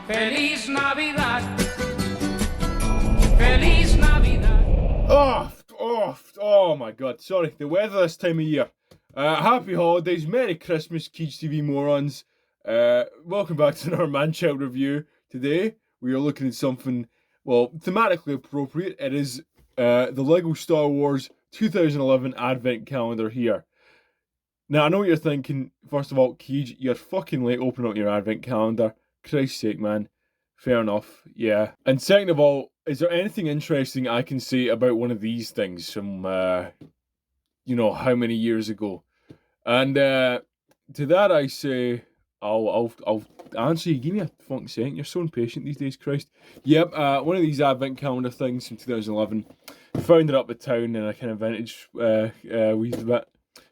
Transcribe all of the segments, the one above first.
Feliz Navidad. Feliz Navidad. Oh my god, sorry, the weather this time of year. Happy holidays, Merry Christmas, Keej TV morons. Welcome back to another Manchild review. Today, we are looking at something, well, thematically appropriate. It is the LEGO Star Wars 2011 Advent Calendar here. Now, I know what you're thinking. First of all, Keej, you're fucking late opening up your Advent Calendar. Christ's sake, man. Fair enough, yeah. And second of all, is there anything interesting I can say about one of these things from, you know, how many years ago? And to that I say, I'll answer you. Give me a fucking second. You're so impatient these days, Christ. Yep, one of these Advent Calendar things from 2011. Found it up at town in a kind of vintage wee bit.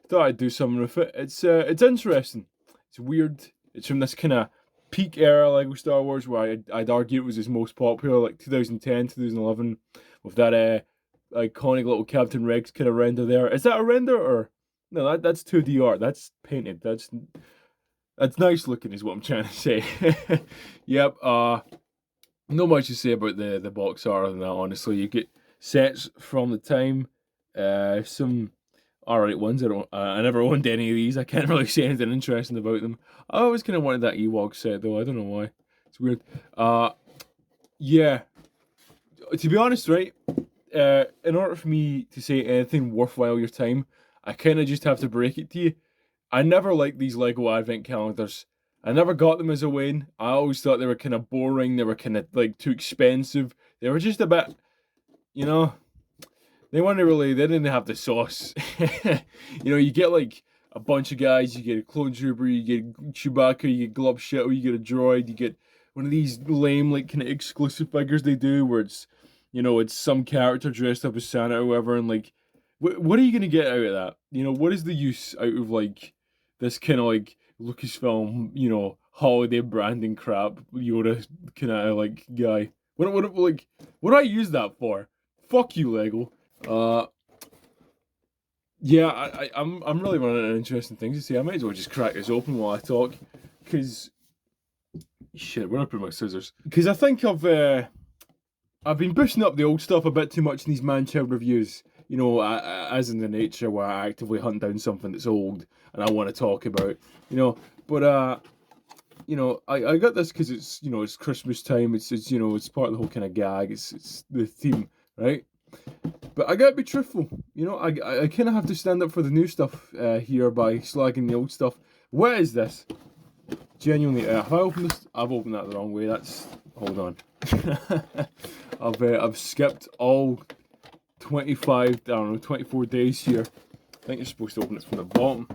Thought I'd do something with it. It's interesting. It's weird. It's from this kind of peak era LEGO Star Wars where I'd argue it was his most popular, like 2010, 2011, with that iconic little Captain Rex kind of render there. Is that a render or no? That's 2D art. That's painted. That's nice looking, is what I'm trying to say. Yep. Not much to say about the box art other than that. Honestly, you get sets from the time. Some alright ones. I never owned any of these. I can't really say anything interesting about them. I always kind of wanted that Ewok set though. I don't know why. It's weird. Yeah. To be honest, right? In order for me to say anything worthwhile your time, I kind of just have to break it to you. I never liked these LEGO Advent Calendars. I never got them as a Wayne. I always thought they were kind of boring. They were kind of like too expensive. They were just a bit, you know. They didn't have the sauce. You know, you get like a bunch of guys, you get a clone trooper, you get Chewbacca, you get Glob Shuttle, you get a droid, you get one of these lame, like, kind of exclusive figures they do where it's, you know, it's some character dressed up as Santa or whatever, and like, what are you going to get out of that? You know, what is the use out of like this kind of like Lucasfilm, you know, holiday branding crap, Yoda kind of like guy? What do I use that for? Fuck you, LEGO. Yeah, I'm really running out of interesting things to say. I might as well just crack this open while I talk, because shit, where did I put my scissors? Because I think I've been boosting up the old stuff a bit too much in these Manchild reviews. You know, as in the nature where I actively hunt down something that's old and I want to talk about. You know, but you know, I got this because it's, you know, it's Christmas time. It's you know, it's part of the whole kind of gag. It's the theme, right? But I gotta be truthful, you know, I kind of have to stand up for the new stuff here by slagging the old stuff. What is this? Genuinely, have I opened this? I've opened that the wrong way. Hold on. I've skipped all 24 days here. I think you're supposed to open it from the bottom.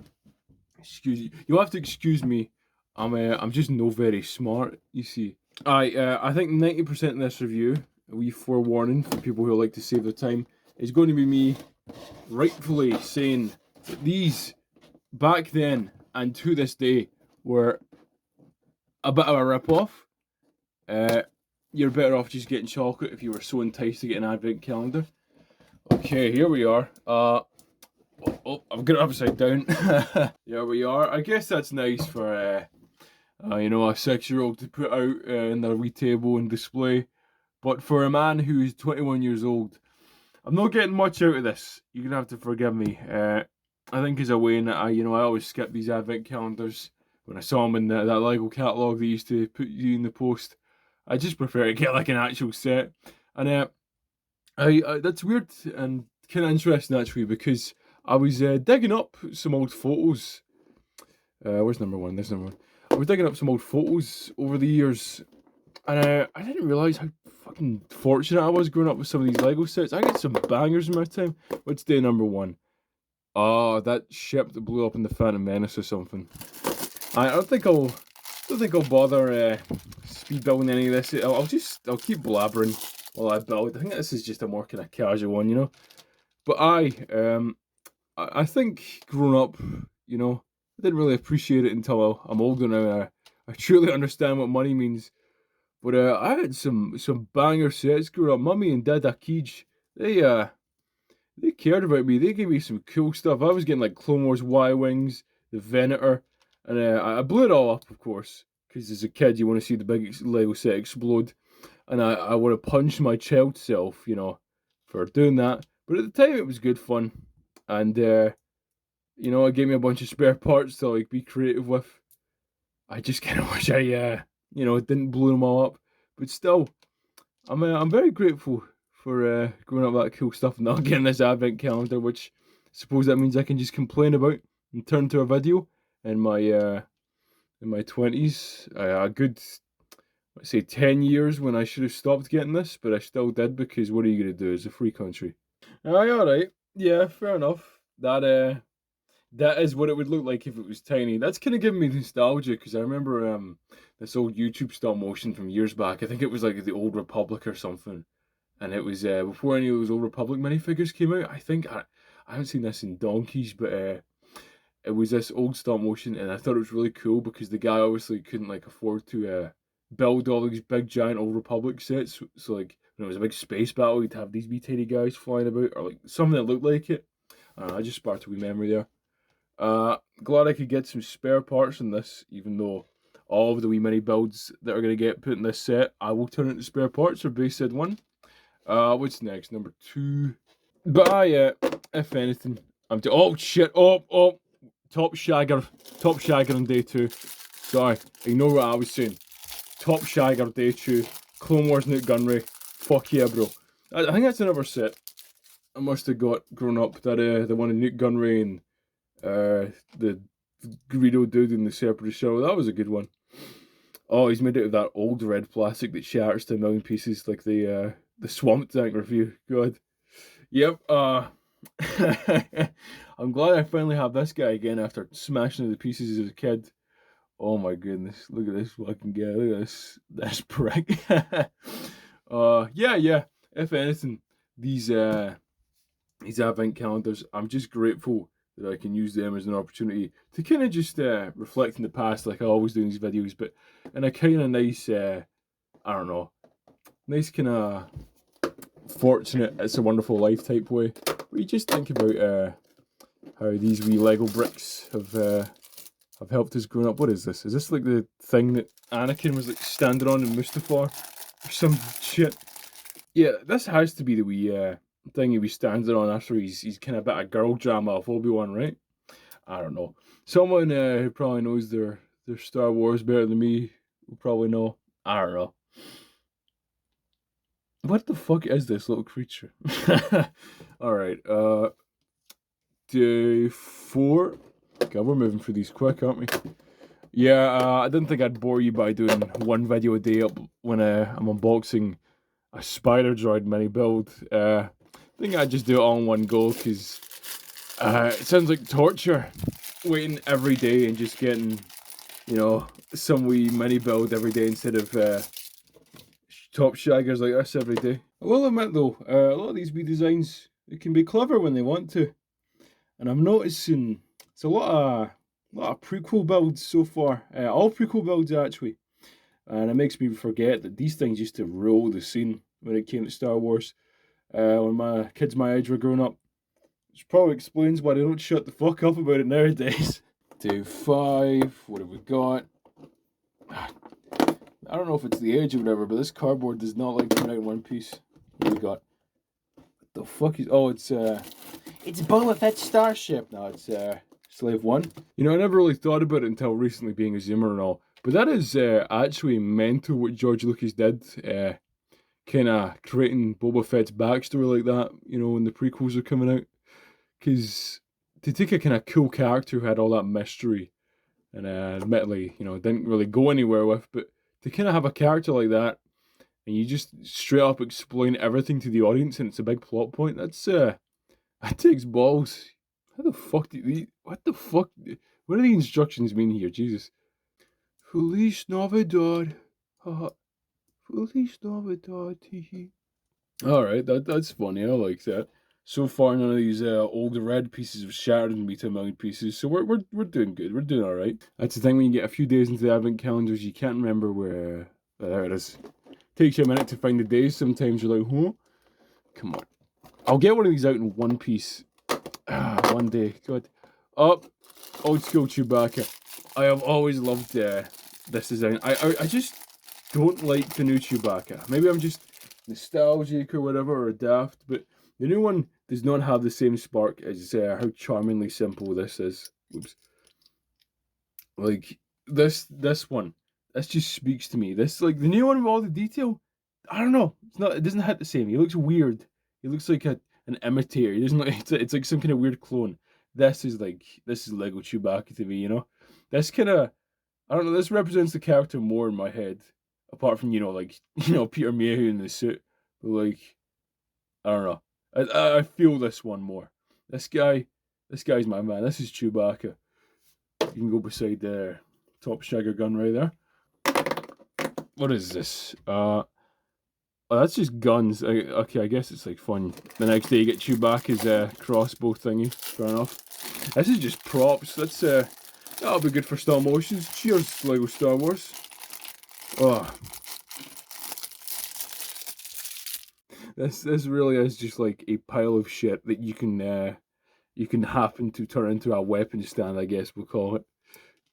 Excuse you. You'll have to excuse me. I'm just no very smart, you see. I think 90% of this review, a wee forewarning for people who like to save their time, is going to be me rightfully saying that these, back then and to this day, were a bit of a rip-off. You're better off just getting chocolate if you were so enticed to get an Advent Calendar. Okay, here we are. I've got it upside down. Here we are. I guess that's nice for, you know, a 6-year-old to put out in their wee table and display. But for a man who's 21 years old, I'm not getting much out of this. You're gonna have to forgive me. I think as a way that I always skip these Advent Calendars when I saw them in that LEGO catalogue they used to put you in the post. I just prefer to get like an actual set. And that's weird and kind of interesting actually, because I was digging up some old photos. Where's number one? There's number one. I was digging up some old photos over the years, and I didn't realise how fucking fortunate I was growing up with some of these LEGO sets. I got some bangers in my time. What's day number one? Oh, that ship that blew up in the Phantom Menace or something. I don't think I'll bother speed building any of this. I'll keep blabbering while I build. I think this is just a more kind of casual one, you know. But I think growing up, you know, I didn't really appreciate it until I'm older now. I truly understand what money means. But I had some banger sets growing up. Mummy and Dad Keej, they cared about me. They gave me some cool stuff. I was getting like Clone Wars Y-Wings, the Venator, and I blew it all up, of course. because as a kid you want to see the big Lego set explode, and I would have punched my child self, you know, for doing that. But at the time it was good fun, and you know, it gave me a bunch of spare parts to like be creative with. I just kind of wish I you know, didn't blow them all up, but still, I'm very grateful for growing up with that cool stuff and not getting this advent calendar, which I suppose that means I can just complain about and turn to a video in my 20s. A good, let's say, 10 years when I should have stopped getting this, but I still did because what are you gonna do? It's a free country. Aye, all right, yeah, fair enough. That is what it would look like if it was tiny. That's kind of giving me nostalgia because I remember this old YouTube stop motion from years back. I think it was like the Old Republic or something, and it was before any of those Old Republic minifigures came out. I haven't seen this in donkeys, but it was this old stop motion, and I thought it was really cool because the guy obviously couldn't like afford to build all these big giant Old Republic sets. So like when it was a big space battle, you'd have these wee tiny guys flying about, or like something that looked like it. I just sparked a wee memory there. Glad I could get some spare parts in this, even though all of the wee mini builds that are going to get put in this set, I will turn into spare parts or base set 1. What's next? Number 2. But yeah, if anything, oh shit, Top Shagger on day 2. Sorry, ignore what I was saying. Top Shagger day 2, Clone Wars Newt Gunray. Fuck yeah, bro. I think that's another set I must have got grown up. That the one in Newt Gunray and the Greedo dude in the Separatist show. That was a good one. Oh, he's made out of that old red plastic that shatters to a million pieces, like the Swamp Tank review. God. Yep. I'm glad I finally have this guy again after smashing it to pieces as a kid. Oh my goodness! Look at this fucking guy. Look at this prick. Yeah. If anything, these advent calendars, I'm just grateful that I can use them as an opportunity to kind of just reflect in the past, like I always do in these videos, but in a kind of nice, I don't know, nice kind of fortunate, it's a wonderful life type way. Where you just think about how these wee Lego bricks have helped us growing up. What is this? Is this like the thing that Anakin was like standing on in Mustafar or some shit? Yeah, this has to be the wee thing he was standing on after he's kind of a bit of girl drama of Obi-Wan, right? I don't know. Someone who probably knows their Star Wars better than me will probably know. I don't know. What the fuck is this little creature? Alright, day 4. God, we're moving through these quick, aren't we? Yeah, I didn't think I'd bore you by doing one video a day up when I'm unboxing a Spider Droid mini build. I think I'd just do it all in one go because it sounds like torture waiting every day and just getting, you know, some wee mini build every day instead of top shaggers like this every day. I will admit though, a lot of these wee designs, it can be clever when they want to, and I'm noticing it's a lot of prequel builds so far, all prequel builds actually, and it makes me forget that these things used to rule the scene when it came to Star Wars. When my kids my age were growing up, which probably explains why they don't shut the fuck up about it nowadays. Day 5, what have we got? I don't know if it's the age or whatever, but this cardboard does not like coming out in one piece. What do we got? What the fuck is... Oh, it's Boba Fett's starship. No, it's Slave 1. You know, I never really thought about it until recently being a Zoomer and all. But that is actually mental what George Lucas did. Kind of creating Boba Fett's backstory like that, you know, when the prequels are coming out. Because to take a kind of cool character who had all that mystery and admittedly, you know, didn't really go anywhere with, but to kind of have a character like that and you just straight up explain everything to the audience and it's a big plot point, that's that takes balls. How the fuck what the fuck, what do the instructions mean here? Jesus. Feliz Navidad. Feliz Navidad. Alright, that's funny, I like that. So far, none of these old red pieces have shattered me to a million pieces, so we're doing good. We're doing all right. That's the thing when you get a few days into the advent calendars, you can't remember where. There it is. Takes you a minute to find the days. Sometimes you're like, huh? Come on. I'll get one of these out in one piece. One day. God. Up. Old school Chewbacca. I have always loved this design. I just don't like the new Chewbacca. Maybe I'm just nostalgic or whatever, or daft, but the new one does not have the same spark as how charmingly simple this is. Oops. Like this one, this just speaks to me. This, like, the new one with all the detail, I don't know. It's not. It doesn't hit the same. He looks weird. He looks like an imitator. He doesn't look. It's like some kind of weird clone. This is Lego Chewbacca to me. You know, this kind of, I don't know. This represents the character more in my head, apart from Peter Mayhew in the suit. But like, I don't know. I feel this one more. This guy's my man. This is Chewbacca. You can go beside the top Shagger gun right there. What is this? Oh, that's just guns. Okay, I guess it's like fun. The next day you get Chewbacca's crossbow thingy. Fair enough. This is just props. That'll be good for stop motions. Cheers, Lego Star Wars. Oh, this really is just like a pile of shit that you can happen to turn into a weapon stand, I guess we'll call it.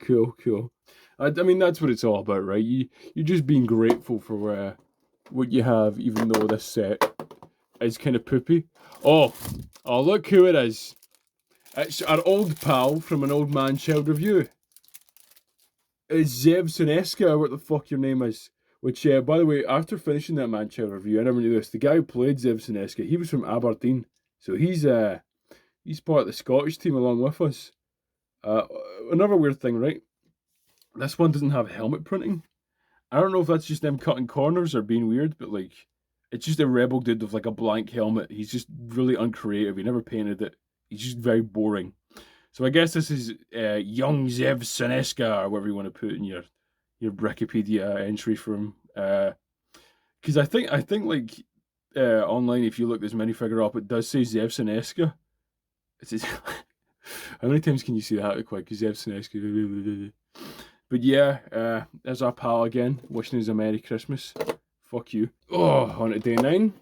Cool. I mean, that's what it's all about, right? You're just being grateful for what you have, even though this set is kind of poopy. Oh, look who it is. It's our old pal from an old Manchild review. It's Zev Sineska, what the fuck your name is. Which, by the way, after finishing that Manchild review, I never knew this. The guy who played Zev Sineska, he was from Aberdeen. So he's part of the Scottish team along with us. Another weird thing, right? This one doesn't have helmet printing. I don't know if that's just them cutting corners or being weird, but like, it's just a rebel dude with like a blank helmet. He's just really uncreative. He never painted it. He's just very boring. So I guess this is young Zev Sineska, or whatever you want to put in your Wikipedia entry for him. Because I think like online, if you look this minifigure up, it does say Zev Sineska. It says. How many times can you see that quick? Because Zev Sineska. But yeah, there's our pal again, wishing us a Merry Christmas. Fuck you. Oh, on to day 9.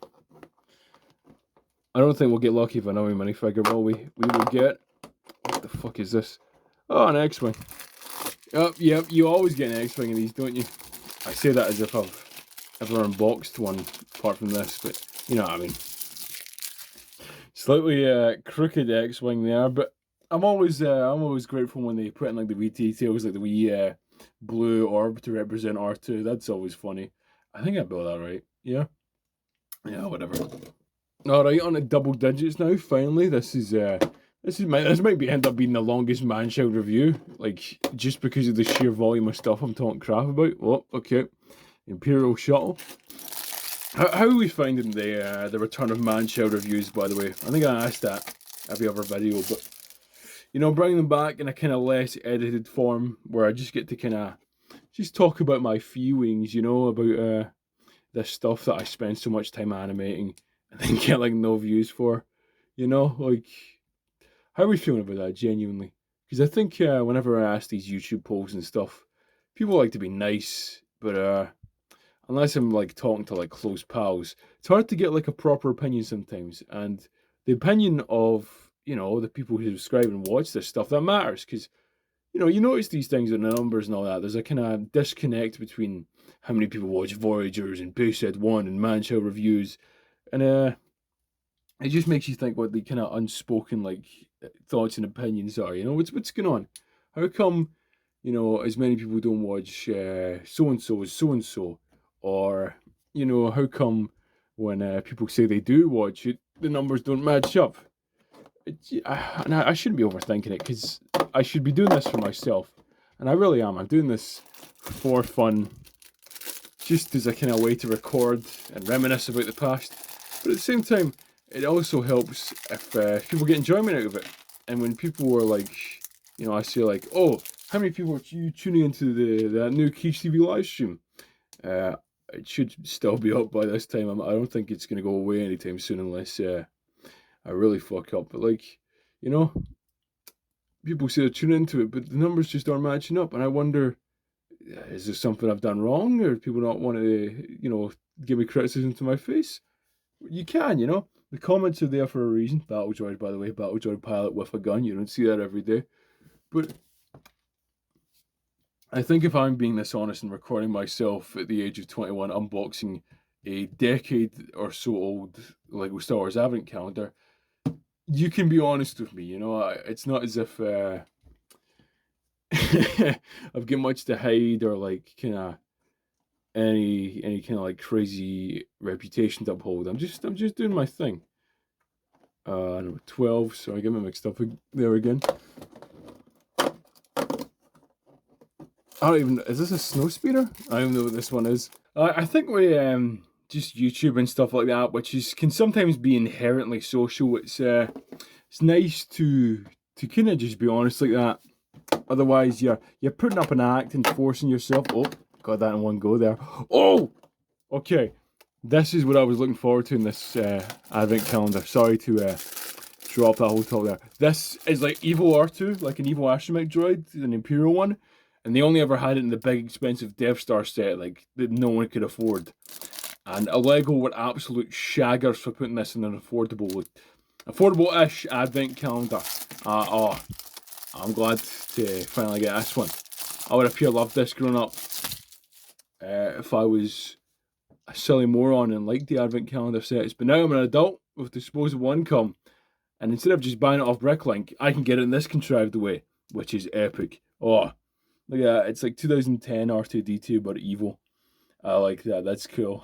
I don't think we'll get lucky with another minifigure, will we? We will get... What the fuck is this? Oh, an X-Wing. Oh, yep, you always get an X-Wing in these, don't you? I say that as if I've ever unboxed one, apart from this, but you know what I mean. Slightly crooked X-Wing there, but I'm always grateful when they put in like the wee details, like the wee blue orb to represent R2. That's always funny. I think I built that right. Yeah, whatever. All right, on to double digits now. Finally, this might end up being the longest Manchild review, like just because of the sheer volume of stuff I'm talking crap about. Oh, okay. Imperial Shuttle. How are we finding the return of Manchild reviews, by the way? I think I asked that every other video, but you know, bringing them back in a kind of less edited form, where I just get to kind of just talk about my feelings, you know, about this stuff that I spend so much time animating and then get like no views for, you know, like, how are we feeling about that, genuinely? Because I think whenever I ask these YouTube polls and stuff, people like to be nice, but unless I'm like talking to like close pals, it's hard to get like a proper opinion sometimes. And the opinion of, you know, the people who subscribe and watch this stuff, that matters. Because, you know, you notice these things in the numbers and all that. There's a kind of disconnect between how many people watch Voyagers and Bayset 1 and Manchild reviews. And it just makes you think what the kind of unspoken like thoughts and opinions are. You know, what's going on? How come, you know, as many people don't watch so and so as so and so? Or, you know, how come when people say they do watch it, the numbers don't match up? I shouldn't be overthinking it, because I should be doing this for myself. And I really am. I'm doing this for fun, just as a kind of way to record and reminisce about the past. But at the same time, it also helps if people get enjoyment out of it. And when people are like, you know, I say like, oh, how many people are you tuning into the new Keej TV live stream? It should still be up by this time. I don't think it's going to go away anytime soon unless I really fuck up. But like, you know, people say they're tuning into it, but the numbers just aren't matching up. And I wonder, is there something I've done wrong? Or people not want to, you know, give me criticism to my face? You can, you know. The comments are there for a reason. Battle droid, by the way, battle droid pilot with a gun. You don't see that every day. But I think if I'm being this honest and recording myself at the age of 21 unboxing a decade or so old Lego Star Wars Advent Calendar, you can be honest with me, you know. It's not as if I've got much to hide or like kind of any kind of like crazy reputation to uphold. I'm just doing my thing. Number 12. Sorry, I get me mixed up there again. I don't even. Is this a snow speeder? I don't know what this one is. I think we just YouTube and stuff like that, which can sometimes be inherently social. It's nice to kind of just be honest like that. Otherwise, you're putting up an act and forcing yourself. Oh, got that in one go there. Oh, okay. This is what I was looking forward to in this advent calendar. Sorry to drop that whole top there. This is like Evo R2, like an Evo astromech droid, an Imperial one. And they only ever had it in the big expensive Death Star set, like, that no one could afford. And Lego were absolute shaggers for putting this in an affordable-ish advent calendar. Oh, I'm glad to finally get this one. I would have pure loved this growing up. If I was a silly moron and liked the advent calendar sets. But now I'm an adult with disposable income. And instead of just buying it off Bricklink, I can get it in this contrived way, which is epic. Oh. Look at that, it's like 2010 R2-D2 but evil. I like that, that's cool.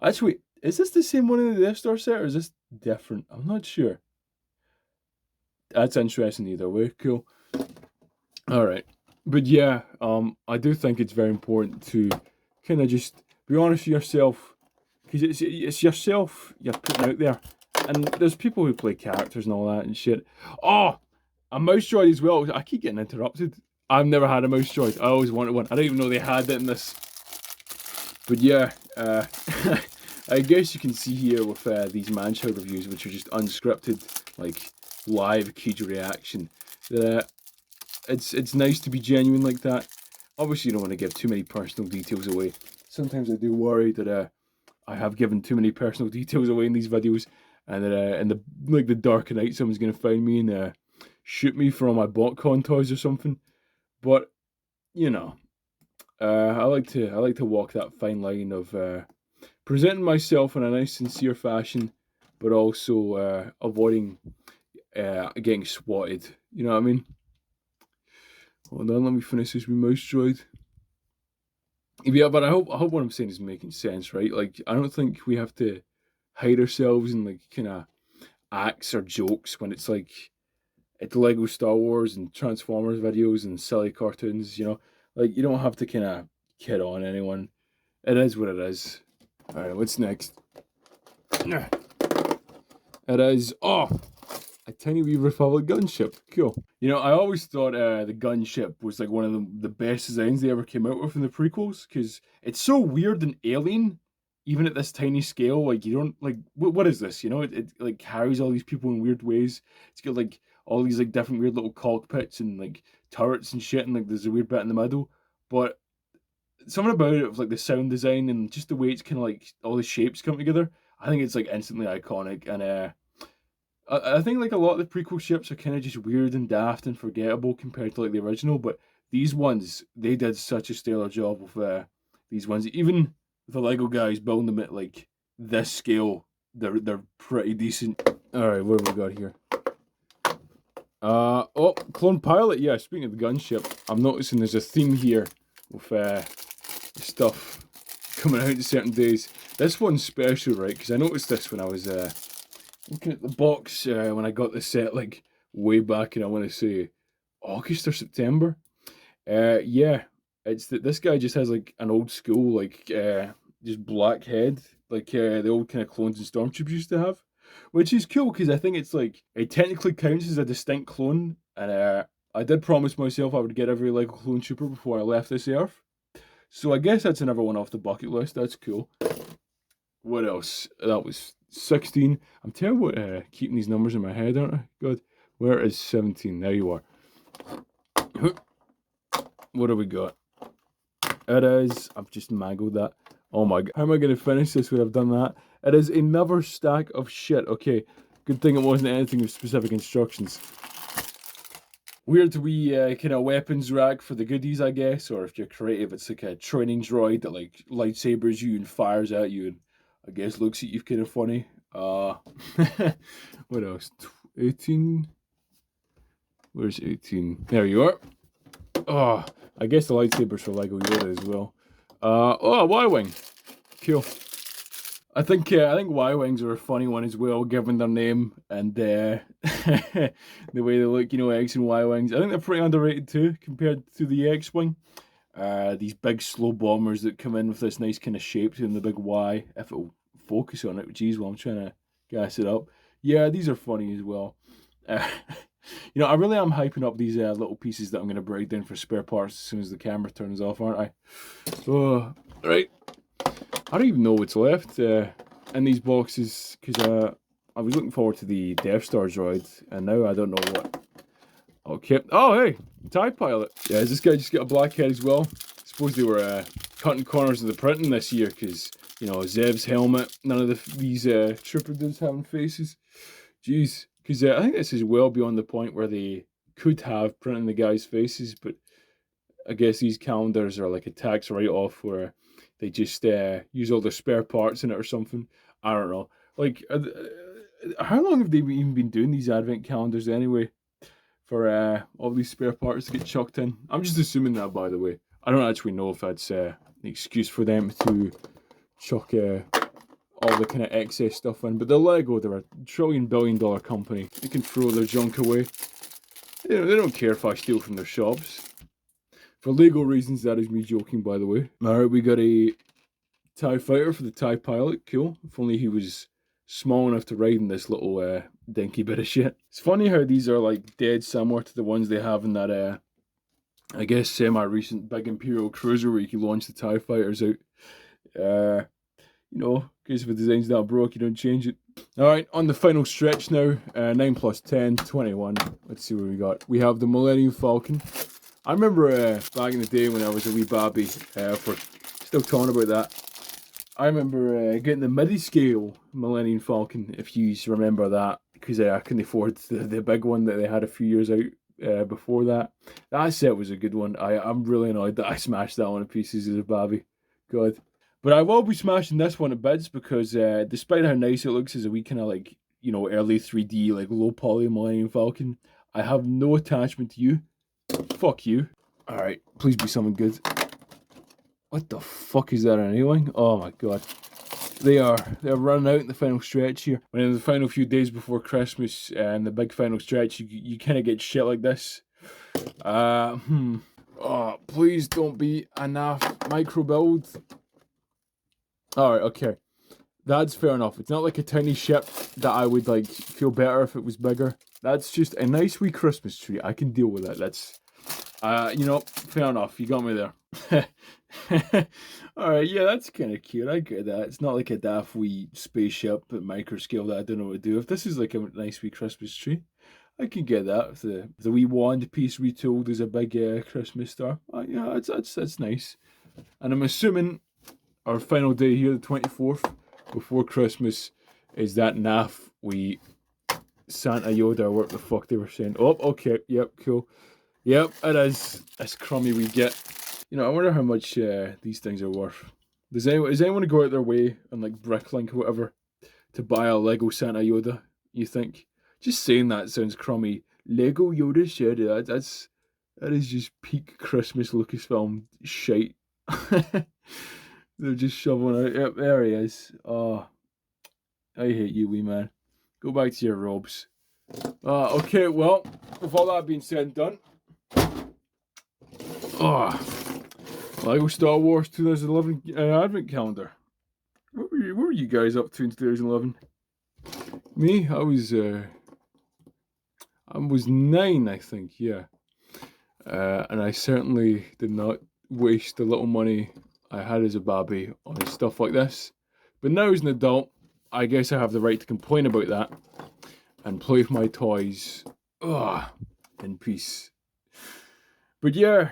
Actually, is this the same one in the Death Star set or is this different? I'm not sure. That's interesting either way, cool. Alright, but yeah, I do think it's very important to kind of just be honest with yourself. Because it's yourself you're putting out there. And there's people who play characters and all that and shit. Oh! A mouse droid as well. I keep getting interrupted. I've never had a mouse droid. I always wanted one. I didn't even know they had it in this. But yeah, I guess you can see here with these Manchild reviews, which are just unscripted, like live Keej reaction. It's nice to be genuine like that. Obviously, you don't want to give too many personal details away. Sometimes I do worry that I have given too many personal details away in these videos, and that in the dark of night, someone's gonna find me and shoot me for all my BotCon toys or something. But you know, I like to walk that fine line of presenting myself in a nice, sincere fashion, but also avoiding getting swatted. You know what I mean? Hold on, let me finish this with mouse droid. Yeah, but I hope what I'm saying is making sense, right? Like, I don't think we have to hide ourselves in like kind of acts or jokes when it's like it's Lego Star Wars and Transformers videos and silly cartoons, you know? Like, you don't have to kind of kid on anyone. It is what it is. Alright, what's next? It is, oh, a tiny wee Republic gunship. Cool. You know, I always thought the gunship was like one of the best designs they ever came out with in the prequels, because it's so weird and alien, even at this tiny scale. Like, you don't, like, what is this? You know, it like carries all these people in weird ways. It's got like all these like different weird little cockpits and like turrets and shit, and like there's a weird bit in the middle. But something about it, of like the sound design and just the way it's kind of like all the shapes come together, I think it's like instantly iconic. And I think like a lot of the prequel ships are kind of just weird and daft and forgettable compared to like the original, but these ones, they did such a stellar job with these ones. Even the Lego guys building them at like this scale, they're pretty decent. All right, what have we got here? Oh, Clone Pilot. Yeah, speaking of the gunship, I'm noticing there's a theme here with stuff coming out in certain days. This one's special, right? Because I noticed this when I was looking at the box when I got the set, like way back in, I want to say August or September. Yeah, it's that this guy just has like an old school, like just black head, like the old kind of clones and stormtroopers used to have. Which is cool because I think it's like it technically counts as a distinct clone, and I did promise myself I would get every Lego clone trooper before I left this earth. So I guess that's another one off the bucket list. That's cool. What else? That was 16. I'm terrible at keeping these numbers in my head, aren't I? God, where is 17? There you are. What have we got? It is. I've just mangled that. Oh my god. How am I going to finish this when I've done that? It is another stack of shit. Okay, good thing it wasn't anything with specific instructions. weird wee kind of weapons rack for the goodies, I guess. Or if you're creative, it's like a training droid that like lightsabers you and fires at you, and I guess looks at you kind of funny. What else? 18. Where's 18? There you are. Oh, I guess the lightsabers for Lego Yoda as well. Oh, a Y-wing. Cool. I think Y-wings are a funny one as well, given their name and the way they look. You know, X and Y-wings. I think they're pretty underrated too compared to the X-wing. These big slow bombers that come in with this nice kind of shape to them, the big Y. If it'll focus on it, geez, while I'm trying to gas it up. Yeah, these are funny as well. You know, I really am hyping up these little pieces that I'm going to break down for spare parts as soon as the camera turns off, aren't I? Oh, right. I don't even know what's left in these boxes, because I was looking forward to the Death Star droid, and now I don't know what. Okay. Oh, hey, TIE Pilot. Yeah, has this guy just got a black head as well? I suppose they were cutting corners of the printing this year, because, you know, Zev's helmet, none of these trooper dudes having faces. Jeez. Because I think this is well beyond the point where they could have printing the guys' faces, but I guess these calendars are like a tax write-off where they just use all their spare parts in it or something. I don't know. Like, how long have they even been doing these advent calendars anyway? For all these spare parts to get chucked in. I'm just assuming that, by the way. I don't actually know if that's an excuse for them to chuck all the kind of excess stuff in. But they're Lego, they're a $1 trillion company. They can throw their junk away. You know, they don't care if I steal from their shops. For legal reasons, that is me joking, by the way. Alright, we got a TIE fighter for the TIE Pilot. Cool. If only he was small enough to ride in this little dinky bit of shit. It's funny how these are like dead similar to the ones they have in that I guess semi-recent big Imperial cruiser where you can launch the TIE fighters out. You know, because if the design's not broke, you don't change it. Alright, on the final stretch now. 9 plus 10, 21. Let's see what we got. We have the Millennium Falcon. I remember back in the day when I was a wee babby, if we're still talking about that, I remember getting the midi-scale Millennium Falcon, if you remember that, because I couldn't afford the big one that they had a few years out before that. That set was a good one. I'm really annoyed that I smashed that one to pieces as a babby. God. But I will be smashing this one to bits because despite how nice it looks as a wee kind of like, you know, early 3D, like low poly Millennium Falcon, I have no attachment to you. Fuck you. Alright, please be something good. What the fuck is that anyway? Oh my god. They're running out in the final stretch here. When in the final few days before Christmas and the big final stretch, you kind of get shit like this. Oh, please don't be a naff micro build. Alright, okay. That's fair enough. It's not like a tiny ship that I would like feel better if it was bigger. That's just a nice wee Christmas tree. I can deal with it. That's you know, fair enough. You got me there. Alright, yeah, that's kind of cute. I get that. It's not like a daft wee spaceship at micro scale that I don't know what to do. If this is like a nice wee Christmas tree, I can get that. If the wee wand piece retooled as a big Christmas star. Yeah, that's nice. And I'm assuming our final day here, the 24th, before Christmas, is that naff wee Santa Yoda or what the fuck they were saying. Oh, okay, yep, cool. Yep, it is. It's crummy we get. You know, I wonder how much these things are worth. Does anyone go out their way on like Bricklink or whatever to buy a Lego Santa Yoda, you think? Just saying that sounds crummy. Lego Yoda shit, that is just peak Christmas Lucasfilm shite. They're just shoveling out. Yep, there he is. Oh, I hate you, wee man. Go back to your robes. Okay, well, with all that being said and done, Lego Star Wars 2011 Advent Calendar. What were you guys up to in 2011? Me, I was 9, I think, yeah. And I certainly did not waste the little money I had as a babby on stuff like this. But now as an adult, I guess I have the right to complain about that and play with my toys in peace. But yeah,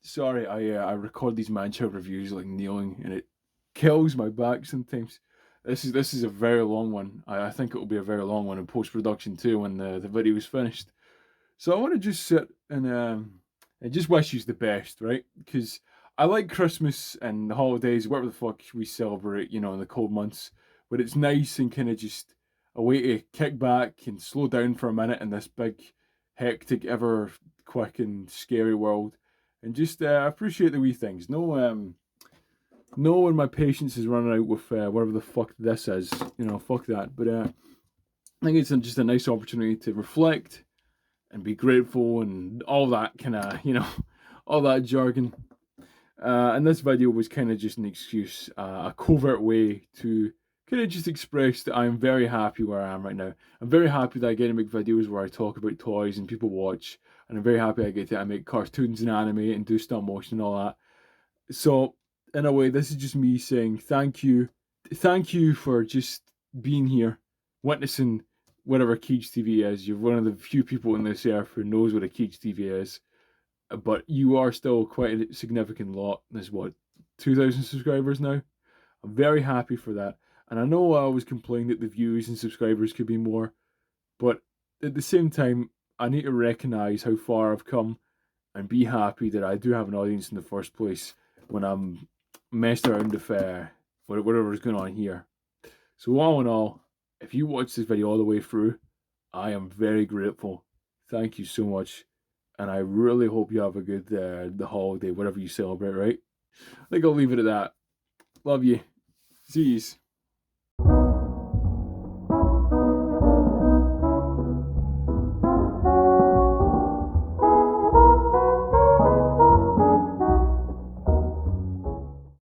sorry, I record these Manchild reviews like kneeling and it kills my back sometimes. This is a very long one. I think it will be a very long one in post production too when the video is finished. So I want to just sit and just wish you the best, right? Because I like Christmas and the holidays, whatever the fuck we celebrate, you know, in the cold months. But it's nice and kind of just a way to kick back and slow down for a minute in this big, hectic, ever quick and scary world, and just appreciate the wee things. No, when my patience is running out with whatever the fuck this is, you know, fuck that. But I think it's just a nice opportunity to reflect and be grateful and all that kind of, you know, all that jargon. And this video was kind of just an excuse, a covert way to kind of just express that I'm very happy where I am right now. I'm very happy that I get to make videos where I talk about toys and people watch, and I'm very happy I make cartoons and anime and do stop motion and all that. So in a way, this is just me saying thank you for just being here, witnessing whatever Keej TV is. You're one of the few people on this earth who knows what a Keej TV is, but you are still quite a significant lot. There's what, 2,000 subscribers now? I'm very happy for that. And I know I always complain that the views and subscribers could be more, but at the same time, I need to recognise how far I've come and be happy that I do have an audience in the first place when I'm messed around with whatever's going on here. So all in all, if you watch this video all the way through, I am very grateful. Thank you so much. And I really hope you have a good the holiday, whatever you celebrate, right? I think I'll leave it at that. Love you. See yous.